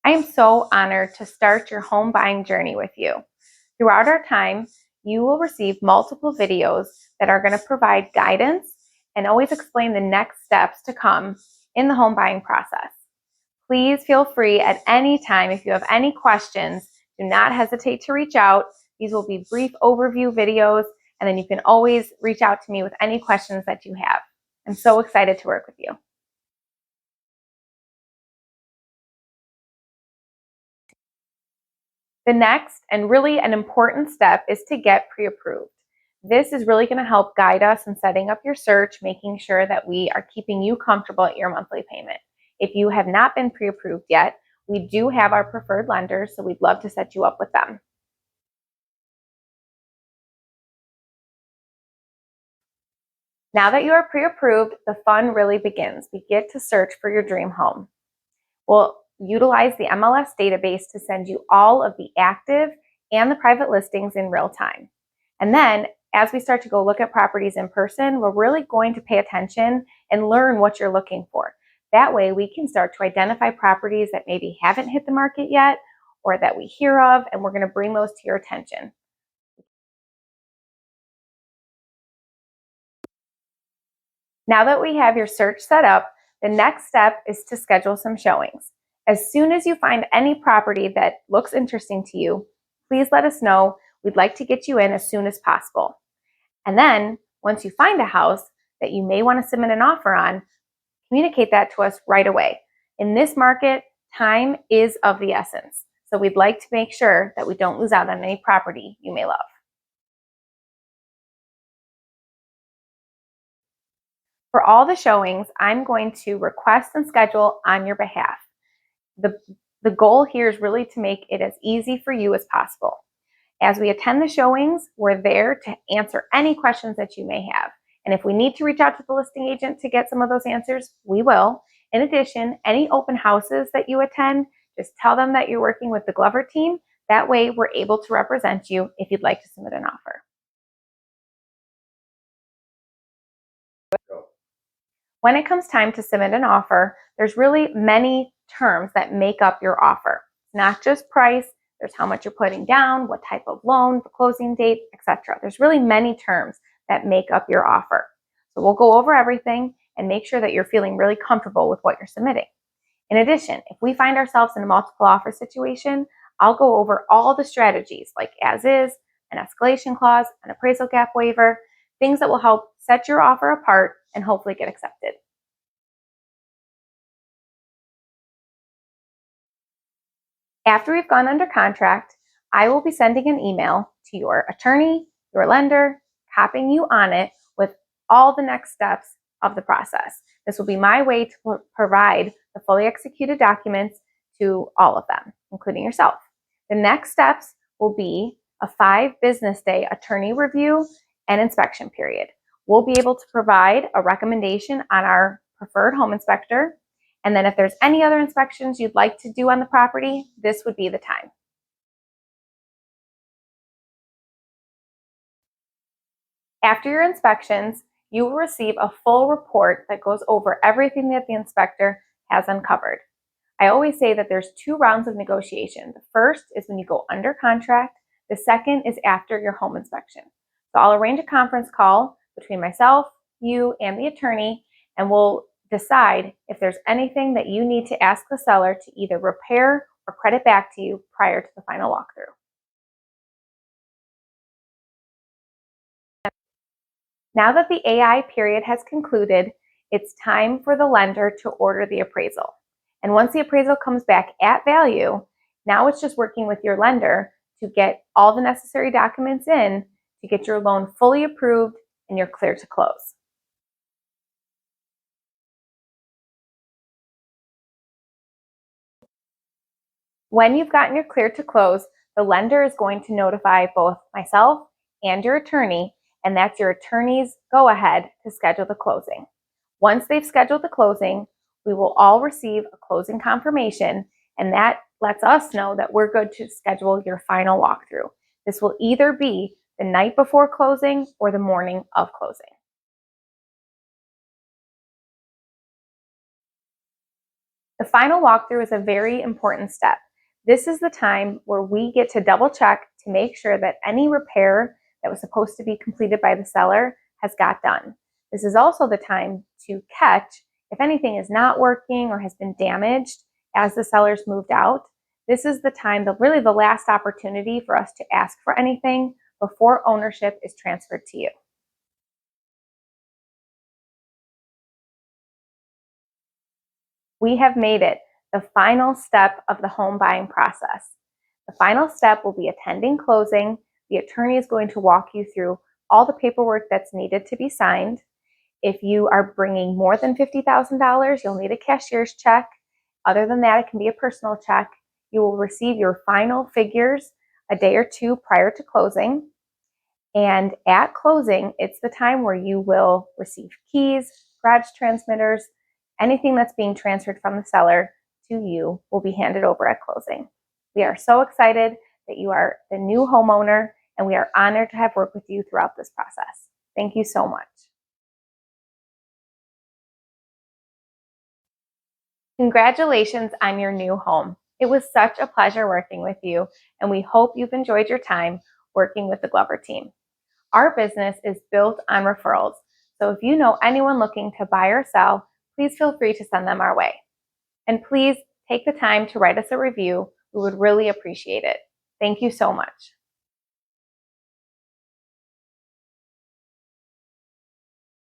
I am so honored to start your home buying journey with you. Throughout our time, you will receive multiple videos that are going to provide guidance and always explain the next steps to come in the home buying process. Please feel free at any time if you have any questions. Do not hesitate to reach out. These will be brief overview videos, and then you can always reach out to me with any questions that you have. I'm so excited to work with you. The next and really an important step is to get pre-approved. This is really going to help guide us in setting up your search, making sure that we are keeping you comfortable at your monthly payment. If you have not been pre-approved yet, we do have our preferred lenders, so we'd love to set you up with them. Now that you are pre-approved, the fun really begins. We get to search for your dream home. We'll utilize the MLS database to send you all of the active and the private listings in real time. And then as we start to go look at properties in person, we're really going to pay attention and learn what you're looking for. That way we can start to identify properties that maybe haven't hit the market yet or that we hear of, and we're going to bring those to your attention. Now that we have your search set up, the next step is to schedule some showings. As soon as you find any property that looks interesting to you, please let us know. We'd like to get you in as soon as possible. And then once you find a house that you may want to submit an offer on, communicate that to us right away. In this market, time is of the essence. So we'd like to make sure that we don't lose out on any property you may love. For all the showings, I'm going to request and schedule on your behalf. The goal here is really to make it as easy for you as possible. As we attend the showings, we're there to answer any questions that you may have. And if we need to reach out to the listing agent to get some of those answers, we will. In addition, any open houses that you attend, just tell them that you're working with the Glover team. That way we're able to represent you if you'd like to submit an offer. When it comes time to submit an offer, there's really many terms that make up your offer. Not just price, there's how much you're putting down, what type of loan, the closing date, etc. There's really many terms that make up your offer. So we'll go over everything and make sure that you're feeling really comfortable with what you're submitting. In addition, if we find ourselves in a multiple offer situation, I'll go over all the strategies like as is, an escalation clause, an appraisal gap waiver, things that will help set your offer apart and hopefully get accepted. After we've gone under contract, I will be sending an email to your attorney, your lender, copying you on it with all the next steps of the process. This will be my way to provide the fully executed documents to all of them, including yourself. The next steps will be a 5 business day attorney review and inspection period. We'll be able to provide a recommendation on our preferred home inspector. And then if there's any other inspections you'd like to do on the property, this would be the time. After your inspections, you will receive a full report that goes over everything that the inspector has uncovered. I always say that there's 2 rounds of negotiation. The first is when you go under contract. The second is after your home inspection. So I'll arrange a conference call between myself, you, and the attorney, and we'll decide if there's anything that you need to ask the seller to either repair or credit back to you prior to the final walkthrough. Now that the AI period has concluded, it's time for the lender to order the appraisal. And once the appraisal comes back at value, now it's just working with your lender to get all the necessary documents in to get your loan fully approved and you're clear to close. When you've gotten your clear to close, the lender is going to notify both myself and your attorney, and that's your attorney's go-ahead to schedule the closing. Once they've scheduled the closing, we will all receive a closing confirmation, and that lets us know that we're good to schedule your final walkthrough. This will either be the night before closing or the morning of closing. The final walkthrough is a very important step. This is the time where we get to double check to make sure that any repair that was supposed to be completed by the seller has got done. This is also the time to catch if anything is not working or has been damaged as the seller's moved out. This is the time, really the last opportunity for us to ask for anything before ownership is transferred to you. We have made it the final step of the home buying process. The final step will be attending closing. The attorney is going to walk you through all the paperwork that's needed to be signed. If you are bringing more than $50,000, you'll need a cashier's check. Other than that, it can be a personal check. You will receive your final figures a day or two prior to closing. And at closing, it's the time where you will receive keys, garage transmitters, anything that's being transferred from the seller to you will be handed over at closing. We are so excited that you are the new homeowner, and we are honored to have worked with you throughout this process. Thank you so much. Congratulations on your new home. It was such a pleasure working with you, and we hope you've enjoyed your time working with the Glover team. Our business is built on referrals, so if you know anyone looking to buy or sell, please feel free to send them our way. And please take the time to write us a review. We would really appreciate it. Thank you so much.